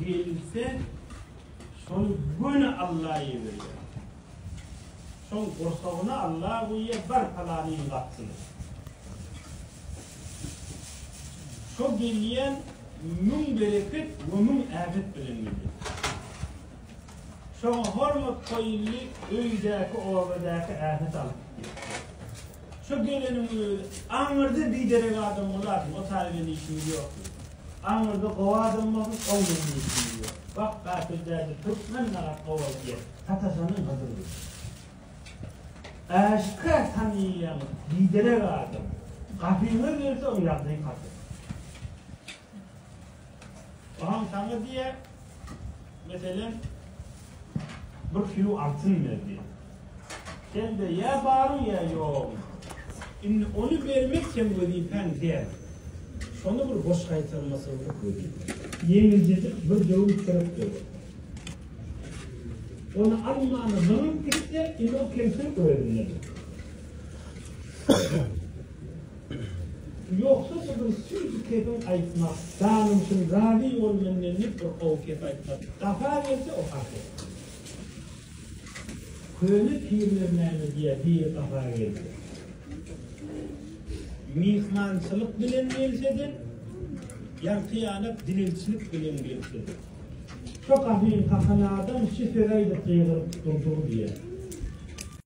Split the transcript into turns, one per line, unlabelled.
Değilse şonu böyle Allah'a veriyor. Son kursağına Allah bu yer var falanın katsını. Şu geliyen mün bereket ve mün afet bilinmeli. Şu hormat koyullu öydeki ovadaki afet alıp gidiyor. Şu gelenin anırda bir derek adam olar, o talibinin işini yok. Anırda kova adam olmuş, onun işini yok. Bak katillerdi, Türkmenler kova diye, Tatasanın kadını. Aşka tanıyan bir derek adam, kapını verse o yaptığı katır. Ağam tanı diye, mesela bir kilo altın verdi. Sen de ya bağırın ya yok. Şimdi onu vermekten vazifen diye. Şunu bir boş kaytarması olur. Yenicedir, bir cevap taraf diyor. Onu almanı zaman gitti, şimdi o kimse öğrenir. Yoksa bu sürekli kefin aytmak, dağılmışın ravi olmanın bir o kefin aytmak. Kafa verse o fark eder. Köylü pirlerine diye bir kafa verdi. Mihmansılık bilen gelsedir, yan kıyanet dililçilik bilen gelsedir. Çok hafif kakanadan şifreyle kıyırıp durdur diye.